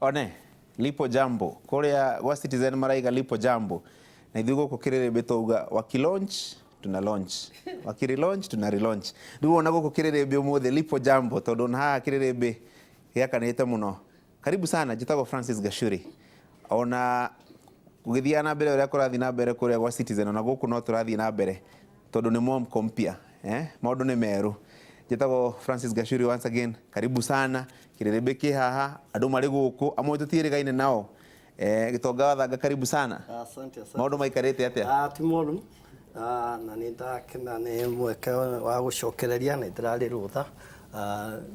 One lipo jambo kuria gwa Citizen maraiga lipo jambo na ithuĩ gũkũ Kiririmbi tauga waki-launch tuna launch wakiri-launch tuna relaunch rĩu ona gũkũ Kiririmbi ũmũthĩ lipo jambo tondũ na haha Kiririmbi gĩakanĩte mũno. Karibu sana, njĩtagwo Francis Gachuri. Ona gũgĩthiaga na mbere ũrĩa kũrathiĩ na mbere kũrĩa gwa Citizen ona gũkũ no tũrathiĩ na mbere tondũ nĩ mwamko mpya, maũndũ nĩ merũ. Njĩtagwo Francis Gachuri once again, karibu sana. Kiririmbi kĩ haha, andũ marĩ gũkũ, amwe tũtiĩrĩgaine nao. Gĩtonga wathanga, karibu sana. Asante. Maũndũ maikarĩte atĩa? Ti moru. Na nĩ ndakena nĩ mweke wa gũcokereria nĩ ndĩrarĩ rũtha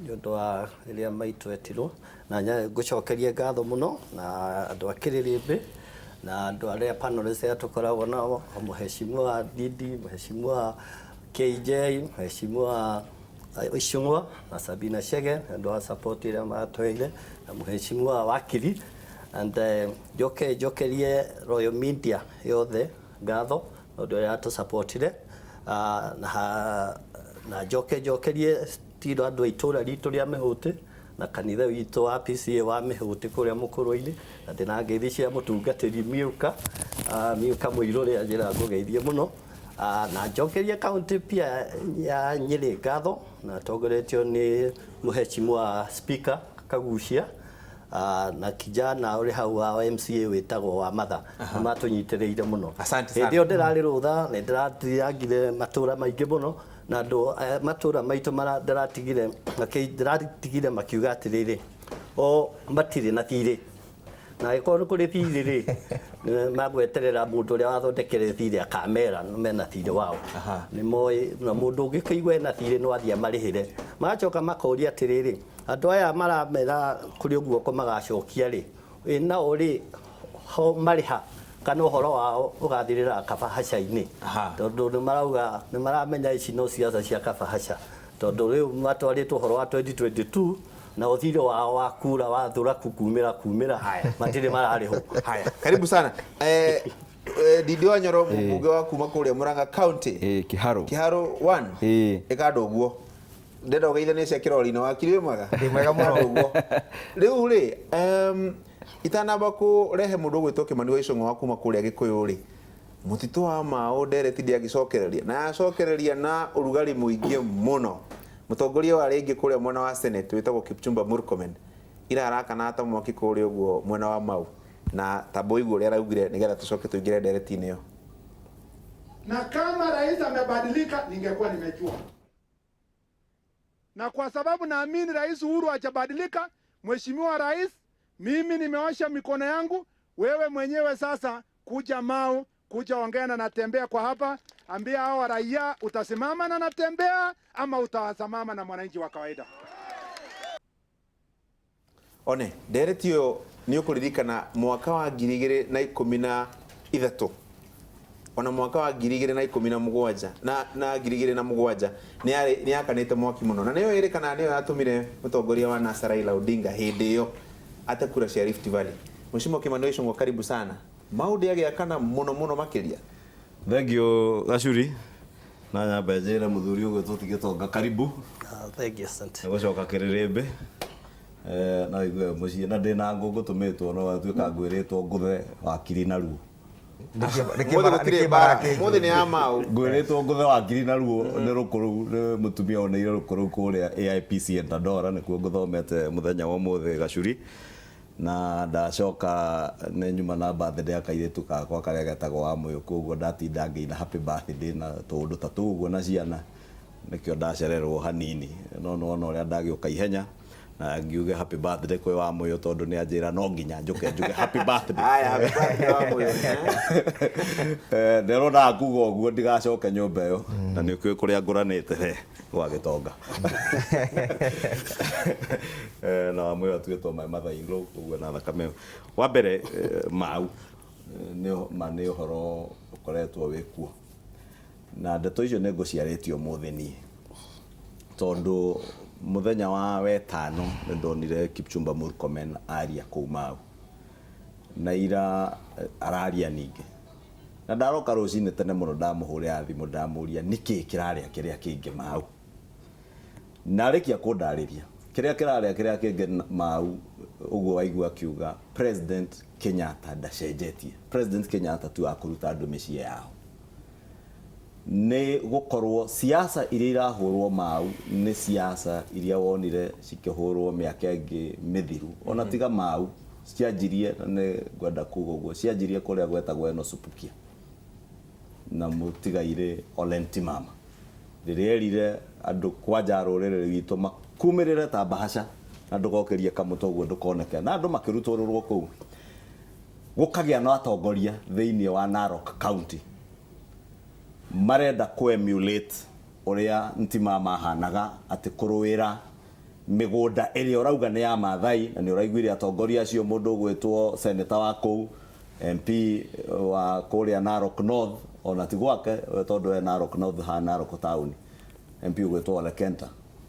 nĩ ũndũ wa rĩrĩa maitũ etirwo, na ngũcokerie ngatho mũno na andũ a Kiririmbi na andũ arĩa panelists arĩa tũkoragwo nao, Mheshimiwa Didi, Mheshimiwa KJ, Mheshimiwa Ishungwa na Sabina Chege, andũ a support ĩrĩa matweire, na Mheshimiwa Wakiri, and njokerie Royal Media yothe ngatho ũndũ ũrĩa tũsupportire, na njokerie tiro andũ a itũra ritũ rĩa Mĩhũtĩ na kanitha witũ wa PCA wa Mĩhũtĩ kũrĩa Mũkũrũ-inĩ, na ndĩnangĩithia mũtungatĩri Miuka Mũirũ rĩa njĩra ngũgeithie mũno, na njokerie kaunti pia ya Nyĩrĩ ngatho na tongoretio nĩ Mheshimiwa Speaker Kagucia na kijana ũrĩ hau wa MCA wĩtagwo wa Matha, matũnyitĩrĩire mũno. Hĩndĩ ĩyo ndĩrarĩ rũtha nĩ ndĩratigire matũra maingĩ mũno na andũ matũra maitũ ndĩratigire makiuga atĩrĩrĩ, o matirĩ na thirĩ, na ĩkorwo nĩ kũrĩ thirĩ rĩ magweterera mũndũ ũrĩa wathondekere thirĩ akamera mena thirĩ wao, nĩ moĩ na mũndũ ũngĩkĩigua ena thirĩ no athiĩ amarĩhĩre. Magacoka makoria atĩrĩrĩ, andũ aya maramera kũrĩ ũguo magacokia rĩ, nao rĩ ho marĩha kana ũhoro wao ũgathirĩra kabahaca-inĩ, tondũ nĩ maramenya ici no ciaca cia kabahaca, tondũ rĩu matwarĩtwo ũhoro wa 2022 na ũthirĩ wao wa kura wa thuraku kumĩra matirĩ mararĩhwo. Haya, karibu sana. Didi Wanyoro, mbunge wa kuma kũrĩa Murang'a County, Kĩharo 1 ĩkanda ũguo ndenda ũgeithanie cia kĩrori-inĩ wakiri mwega mwega mũno ũguo. Rĩu rĩ itanamba kũrehe mũndũ ũgwĩtwo Kĩmani wa Icũng'wa wa kuma kũrĩa Gĩkũyũ rĩ, mũtitũ wa Mau ndereti ndiagĩcokereria na yacokereria na ũrugarĩ mũingĩ mũno. Mũtongoria wa rĩngĩ kũrĩa mwena wa Senate wĩtagwo Kipchumba Murkomen ira arakana ta mwaki kũrĩa ũguo mwena wa Mau, na tabo igũrũ rĩa raugire nĩgetha tũcoke tũingĩre ndereti-inĩ ĩyo. Na kama rais amebadilika ningekuwa nimejua, na kwa sababu naamini Rais Uhuru hajabadilika, Mheshimiwa Rais, mimi nimeosha mikono yangu. Wewe mwenyewe sasa kuja Mau, kuja ongea na natembea kwa hapa, ambia hao raia utasimama na natembea ama utasimama na mwananchi wa kawaida. One ndereti yo nĩ ũkũririkana mwaka wa 2013 ona mwaka wa 2017 na 2007 nĩ yakanĩte mwaki mũno, na nĩyo ĩrĩkana nĩyo yatũmire mũtongoria wa NASA Raila Odinga hĩndĩ ĩyo ate kura cia Rift Valley. Mheshimiwa Kĩmani wa Icũng'wa, karibu sana. Maũndũ yagĩakana mũno makĩria. Thank you Gachuri, na nyambe njĩre mũthuri ũgwĩtwo Gĩtonga, karibu. Thank you, asante. Gũcoka Kiririmbi na igue mũciĩ na ndĩna ngũngũ tũmĩtwo no atuĩka ngwĩrĩtwo ngũthe wakiri na ruo. Mũthĩ nĩ ya Mau ngwĩrĩtwo ngũthe wakiri na ruo nĩ rũkũrũ nĩ mũtumia oneire rũkũrũ kũrĩa AIPC Endandora, nĩkuo ngũthomete mũthenya wa ũmũthĩ Gachuri, na ndacoka nĩ nyuma na birthday ya kairĩtu kakwa karĩa getagwo wa Mũyũ, koguo ndatinda ngĩina happy birthday na tũũndũ ta tũguo na ciana, nĩkĩo ndacererwo hanini, no ũrĩa ndagĩũka ihenya na ngiuge happy birthday kwĩ wa Mũyũ tondũ nĩ anjĩra no nginya njuge happy birthday. Haya, happy birthday wa Mũyũ. Nderona kuga ũguo ndigacoke nyũmba ĩyo na nĩ ũkĩũĩ kũrĩa ngũranĩte gwa Gĩtonga. Na wa Mũyũ atuĩtwo my mother-in-law, koguo na thakame. Wa mbere Mau nĩ ũhoro ũkoretwo wĩ kuo, na ndeto icio nĩ ngũciarĩtio ũmũthĩ niĩ, tondũ muthenya wa wetano ndonire Kipchumba Murkomen aria kũu Mau na ira araria ningĩ, na ndaroka rũcinĩ tene mũno ndamũhũrĩra thimũ ndamũria nĩkĩ kĩrarĩa kĩrĩa kĩngĩ Mau, na arĩkia kũndarĩria kiria kinge mau uguo waigua kiuga President Kenyatta ndacenjetie. President Kenyatta tu akuruta andu mĩciĩ yao nĩ gukorwo siasa iria irahũrwo mau nĩ siasa iria wonire cikĩhũrwo mĩaka ĩngĩ mĩthiru ona tiga mau cianjirie nĩ gwenda kuga ũguo cianjirie kũrĩa gwetagwo eno supukia na mũtigaire Olenti Mama rĩrĩa erire andũ kwanja rũrĩrĩ rwitũ makumĩrĩre ta bahasha na ndũgokerie kamũto ũguo ndũkoneke na andũ makĩrutũrũrwo kũu gũkagĩa na atongoria thĩinĩ wa Narok County marenda emulate uria Ntimama hanaga ati kuruira migunda ĩrĩa urauga nĩ ya Maathai na nĩ uraiguire atongoria acio mũndũ gwĩtwo senator wa kũu MP wa kũrĩa Narok North ona ti gwake tondũ we Narok North ha Narok Town MP gwĩtwo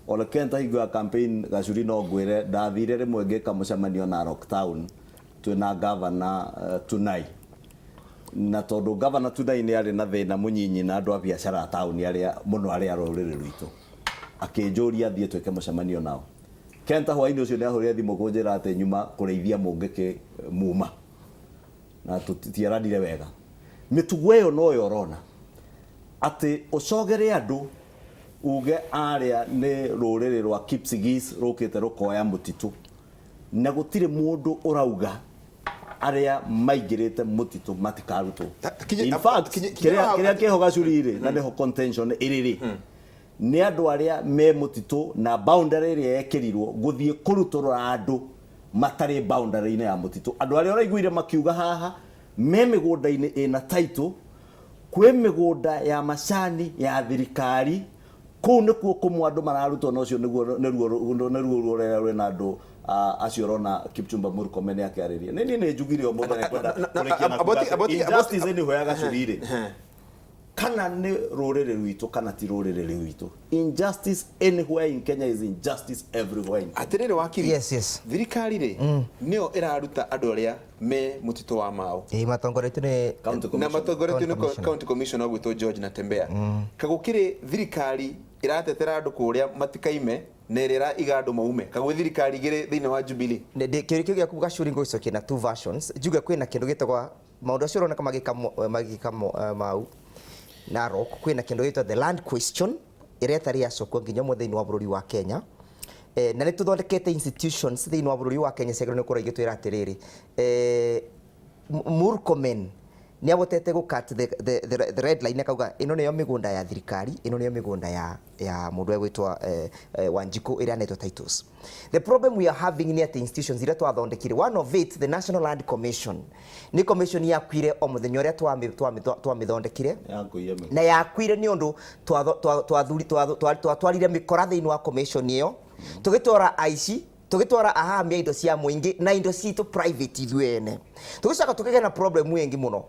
Ole Kenta higwa campaign gacuri no ngwire ndathire rĩmwe ngĩka mũcemanio Narok Town twina governor Tunai na tondu governor Tunai nĩ arĩ na thĩna mũnyinyi na andũ a biacara town arĩa mũno arĩa rũrĩrĩ rwitũ akĩnjũria thiĩ twĩke mũcemanio nao Kenta hwainĩ ũcio nĩ ahũrire thimũ kũnjĩra atĩ nyuma kũrĩithia mũngĩkĩ muma na tũtiaranire wega mĩtugo ĩyo no yo ũrona atĩ ũcogere andũ uge arĩa nĩ rũrĩrĩ rwa Kipsigis rũkĩte rũkoya mũtitũ na gũtirĩ mũndũ ũrauga aria maingĩrĩte mũtitũ matikarutwo in fact kiria kĩho gacurire na nĩho contention ĩrĩrĩ nĩ andũ arĩa me mũtitũ na boundary ĩrĩa yekĩrirwo gũthiĩ kũrutũrũra andũ matarĩ boundary-inĩ ya mũtitũ andũ arĩa ũraiguire makiuga haha me mĩgũnda-inĩ ĩna title kwĩ mĩgũnda ya macani ya thirikari kũu nĩkuo kũmwe andũ mararutwo na ũcio nĩruo rwĩna andũ acio rona Kipchumba Murkomen akĩarĩria nĩ njugire o mũndũ arĩkwenda kũrekia injustice nĩ hoyaga curire kana nĩ rũrĩrĩ rwitũ kana ti rũrĩrĩ rwitũ injustice anywhere in Kenya is injustice everywhere atirĩrĩ wakiri yes thirikari rĩ nĩyo ĩraruta andũ arĩa me mũtitũ wa Mao matongoretio nĩ na matongoretio nĩ county commissioner gwĩtwo George Natembea kagũkĩrĩ thirikari iratetera andũ kũrĩa matikaime nerera igando maume kagwe thirikari igĩrĩ thĩinĩ wa Jubilee kĩrĩkio gĩa kuga shuri ngũcokia na two versions juga kwĩna kĩndũ gĩtagwo maũndũ acio ũroneka magĩka mau Narok kwĩna kĩndũ gĩtagwo the land question ĩrĩa ĩtarĩ yacokwo nginya thĩinĩ wa bũrũri wa Kenya na nĩ tũthondekete institutions thĩinĩ wa bũrũri wa Kenya ciagĩrĩirwo nĩ kũrora igĩtwĩra atĩrĩrĩ Murkomen ni abotete gukat the red line akauga ino niyo migunda ya thirikari ino niyo migunda ya mundu egwitwa Wanjiku ira neto titles. The problem we are having in the institutions ira twathondekire one of it the National Land Commission ni commission ya kwire o muthenya uria twamithondekire na ya kwire ni undu twarire mikora thiini wa commission iyo tugitora aici tugitwara ahamia indo cia muingi na indo citu private ithuene tugicoka tukigena na problem wengi muno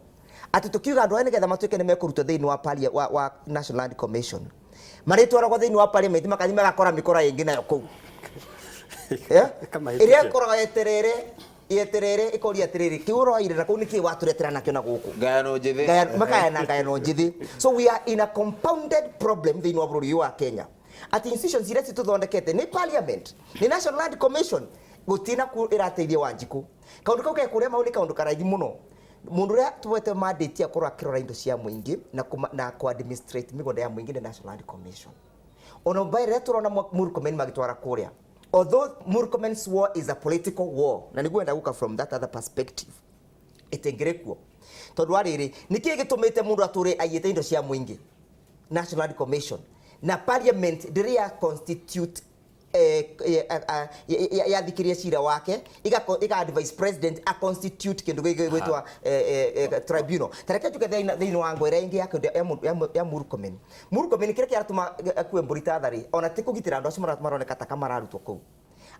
ati tukiuga andu ene getha matuike nimekuruta thiini wa National Land Commission maritwaragwo thiini wa parliament makathi magakora mikora ingi nayo kuu iria koraga yeterere ikoria atiriri kiuro ire na kuu niki waturetera nakyo na guku ngayano njithi ngayano njithi so we are in a compounded problem thiini wa bururi wa Kenya ati institutions iria tuthondekete ni parliament ni National Land Commission gutina ku irateithia Wanjiku kaundu kau ke kuria mauni kaundu karaithi muno mundu ria tuwete mandate ya kurora kirora indo cia muingi na ku administrate migunda ya muingi ni National Land Commission ono baire turona Murkomen magitwara kuria although Murkomen's war is a political war na niguenda guka from that other perspective etengerekuo tondu ariri niki gitumite mundu ature ayite indo cia muingi National Land Commission na parliament diria constitute ya thikiria cira wake iga advise president a constitute kindu gigwitwa tribunal tareke tuke thiini wa ngwere ingi ya Murkomen kire kiratuma akue mburita thari ona tikugitira andu acio maroneka ta kamararutwo kuu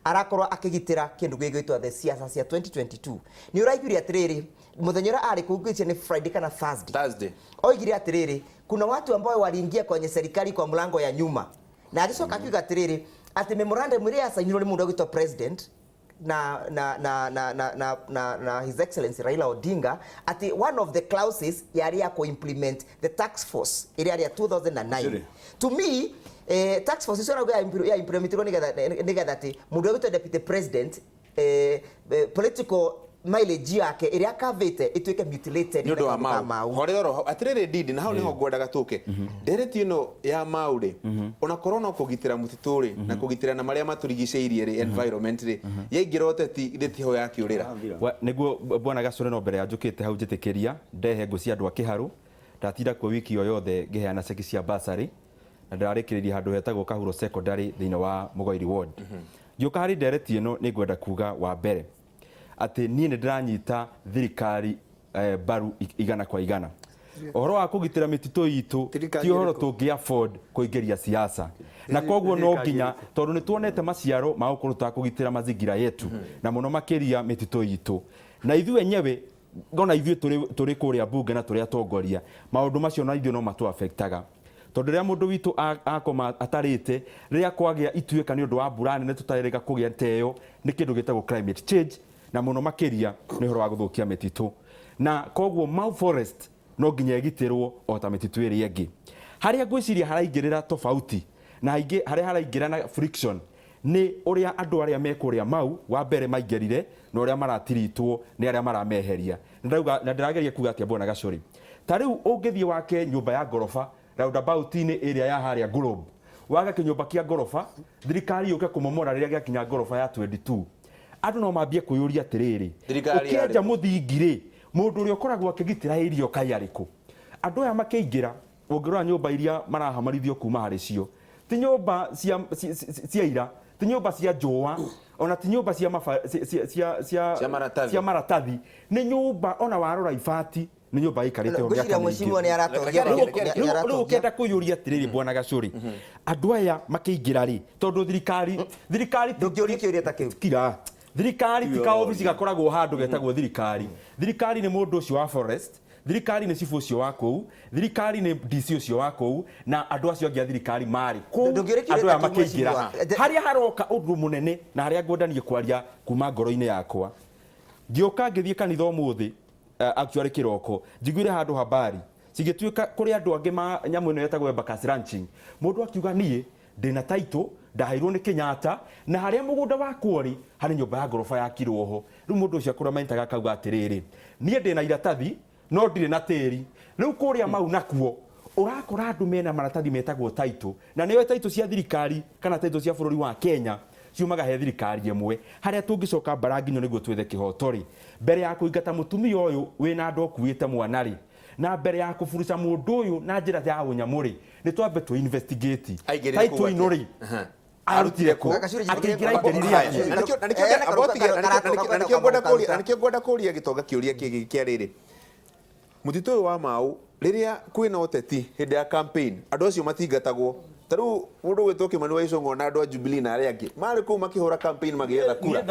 arakorwa akigitira kindu gigwitwa the siasa cia 2022 ni uraiguire atiriri muthenyera ari kuguitia ni Friday kana Thursday oigire atiriri kuna watu ambao waliingia kwenye serikali kwa mlango ya nyuma na alisoka akiuga atiriri ati memorandum ile yasainirwo ni mundu agitwa president na His Excellency Raila Odinga ati one of the clauses yari ya implement the tax force ile ya 2009 Sure. to me tax force is ya implementirwo nigetha ati mundu witwa deputy president political mileage yake iria akavite ituike mutilated ni undu wa mau horero atiriri didi na hau niho ngwendaga tuke ndereti ino ya mau ri ona corona kugitira mutituri na kugitira na maria maturigiceirie ri environment ri yaingira Uteti nditiho yakiurira niguo bwana Gacore no mbere ya njukite hau njitikiria ndehe ngucia andu akiharu ndatinda kwa wiki yo yothe ngiheana ceki cia basari na ndarikiriria handu hetagwo Kahuro secondary thiini wa Mugoiri ward ngiuka hari ndereti ino ni ngwenda kuga wa mbere ati nie ni ndiranyita thirikari baru igana kwa igana ohoro wa kugitira mitito itu ti ohoro tungi afford kuingeria siasa na koguo no nginya tondu ni tuonete maciaro ma gukuruta kugitira mazingira yetu na muno makiria mitito itu na ithu enyewe ngona ithu turi kuria bunge na turi atongoria maundu macio na ithu no matu affectaga tondu ria mundu witu akoma atarite ria kwagia ituika ni undu wa mbura nene tutarega kugia nteyo ni kindu gitagwo climate change na muno makiria ni horo wa guthukia mititu na koguo Mau Forest no nginya gitirwo o ta mititu iri yengi haria ngwiciria haraingirira tofauti na haria haraingira na friction ni uria andu aria mekuria Mau wa mbere maingirire na uria maratiritwo ni aria marameheria ndauga na ndirageria kuga atia bwana Gacore ta riu ungithie wake nyumba ya gorofa roundabout ni area ya haria Globe waga kinyumba kia gorofa thirikari yuke kumomora riria giakinya gorofa ya 22 andu no mambie kuyuria atiriri ukienja muthingire mundu uri ukoragwo akigitira irio kayariku andu aya makiingira ungirora nyumba iria marahamarithio kuma hari cio ti nyumba cia ira ti nyumba cia njua ona ti nyumba cia maratathi ni nyumba ona warora ibati ni nyumba ikarite o miaka riu ukienda kuyuria atiriri bwana Gacore andu aya makiingira ri tondu thirikari ndungiuria kiuria ta kiu kira thirikari tika office gakoragwo handu getagwo thirikari ni mundu ucio wa forest thirikari ni chifu ucio wa kou thirikari ni DC ucio wa kou na andu acio angi thirikari mari kou andu aya makiingira haria haroka undu munene na haria ngwendanie kwaria kuma ngoro-ini yakwa ngioka ngithie kanitha umuthi actually kiroko njiguire handu habari cigituika kuri andu angi ma nyamu ino yetagwo Embakasi ranching mundu akiuga nie ndina title ndahairwo ni Kenyatta na haria mugunda wakwo ri hari nyumba ya gorofa ya kirwoho riu mundu ucio akura maintaga kauga atiriri nie ndina iratathi no ndire na tiri riu kuria Mau nakuo urakora andu mena maratathi metagwo title na niyo title cia thirikari kana title cia bururi wa Kenya ciumaga he thirikari imwe haria tungicoka baranginyo niguo twethe kihotori mbere ya kuingata mutumia uyu wina andu okuite mwana ri na mbere ya kufuruca mundu uyu na njira ya unyamuri ni twambe tu investigate title ino ri arutire ko akigira ikeriria nikio ngwenda kuria gitonga kiuria kia riri mutito uyu wa Mau riria kwina Uteti hindi ya campaign andu acio matingatagwo taru mundu gwitwo Kimani wa Icũng'wa na andu a Jubilee na aria angi mari ku makihura campaign magietha kura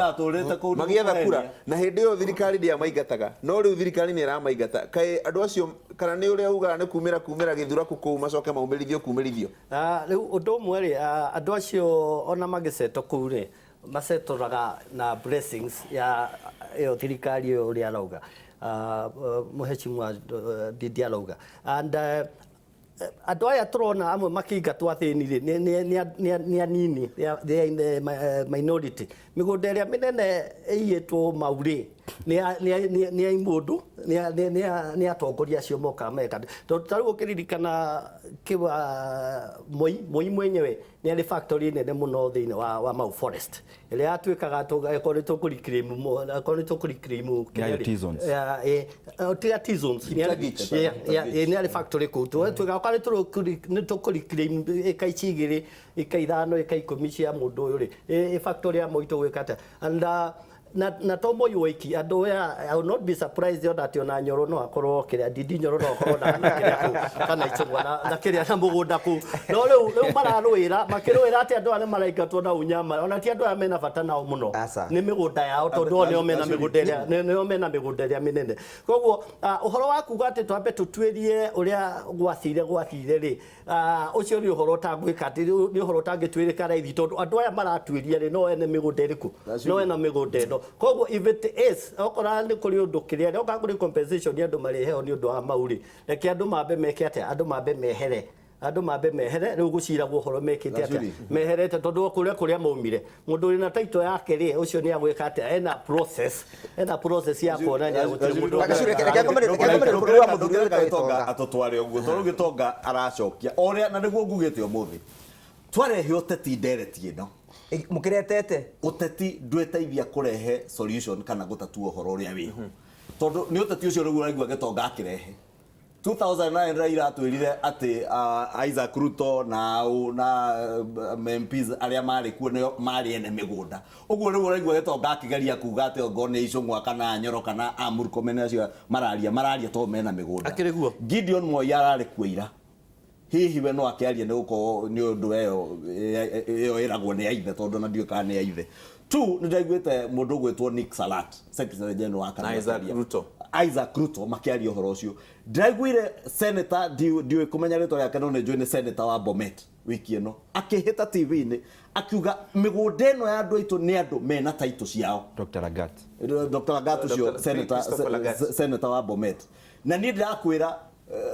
na hindi yo thirikari ndia maingataga no riu thirikari ni iramaingata kai andu acio kana ni uria uga ni kumira githuraku ku macoke maumirithio riu undu umwe ri andu acio ona magiceto ku ri macetoraga na blessings ya iyo thirikari yo uri arauga muheshimiwa Ndindi arauga and andu aya turona amwe makiingatwo athini ri ni anini they are in the minority migunda iria minene iyitwo Mauri ni ai mundu ni atongoria acio moka meka tariu ukiririkana kiwa moi mwenyewe ni ari factory nene muno thiini wa Mau Forest iria atuikaga akoretwo kuriclaim artisans ni ari factory ku tuikaga akoretwo kuriclaim ikaicigiri ikaithano ikaikumi cia mundu uyu ri factory ya moito gwikata and na tomo yoiki andu I will not be surprised that ona Nyoro no akorwo kiria Ndindi Nyoro no akorwo na kiria kana icungwa na kiria na mugunda ku no riu mararwira makirwira ati andu arĩa maraingatwo na unyama ona ti andu arĩa mena bata nao muno ni migunda yao tondu nio mena migunda iria minene koguo uhoro wa kuga ati twambe tutwirie uria gwathire ri ucio ni uhoro tangwika ati ni uhoro tangitwirika raithi tondu andu aya maratwiria ri no ene migunda iriku no ene migunda ino koguo if it is okora ni kuri undu kiria ni okaguri compensation ni andu mariheo ni undu wa mauri reke andu mambe meke ati andu mambe mehere riu guciragwo horo mekite ati meherete tondu kuria maumire mundu uri na title yake ri ucio ni agwika ati ena process ya kuonania gutiri mundu atotware uguo tondu gitonga aracokia oria na niguo ngugite umuthi twarehe Uteti ndereti ino mukiretete Uteti ndweteithia kurehe solution kana gutatua horo uria wiho tondu ni Uteti ucio riu uraigua gitonga akirehe 2009 Raila atwirire ati Isaac Ruto na MPs aria mari kuo ne mari ene migunda uguo riu uraigua gitonga akigeria kuga ati ngone icungwa kana Nyoro kana Murkomen acio mararia to mena migunda Gideon Moi arari kuira hihi we no akiaria ni guko ni undu eyo iragwo ni aithe tondu na ndiuka ni aithe tu ni ndaiguite mundu gwitwo Nick Salat Secretary General wa Canada Isaac Ruto makiaria horo ucio ndaiguire senator ndiwe kumenya rito yake no njui ni senator wa Bomet wiki ino akihita TV ni akiuga migunda ino ya andu aitu ni andu mena title ciao Dr. Lagat ucio senator wa Bomet na ni ndakwira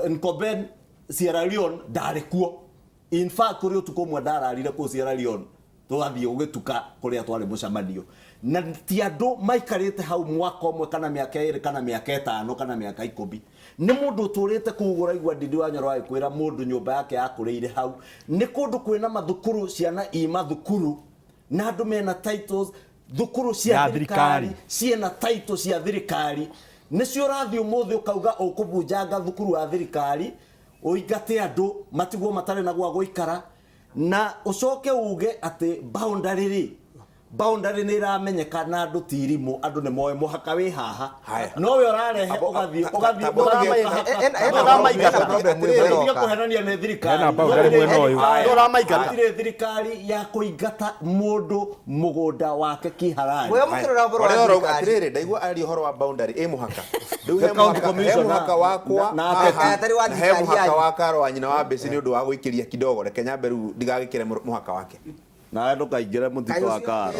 Nkoben Sierra Leone ndarikuo in fact kuri utuko mwe ndararire ku Sierra Leone twathie ugituka kuria twari mucamanio na ti andu maikarite hau mwaka umwe kana miaka 2 kana miaka 5 kana miaka 10 ni mundu turite kugura igwa Ndindi wa Nyoro aikwira mundu nyumba yake yakurire hau ni kundu kwina mathukuru ciana mathukuru na andu mena titles thukuru cia thirikari ciena titles cia thirikari nicio rathi umuthi ukauga ukubunjanga thukuru wa thirikari uigate andu matigwo matare na gwa guikara na ucoke uge ati boundary ni ramenyeka na andu tirimu andu ni moe muhaka wi haha no we urarehe ugathie kuhenania ni thirikari thirikari ya kuingata mundu mugunda wake kiharani we mukirora boro atiriri ndaigua ari horo wa boundary muhaka riu he muhaka wakwa na atari wa he muhaka wa karo wa nyina wa beci ni undu wa guikiria kidogo reke nyambe riu ndigagikire muhaka wake na ndukaingire mutito wa karo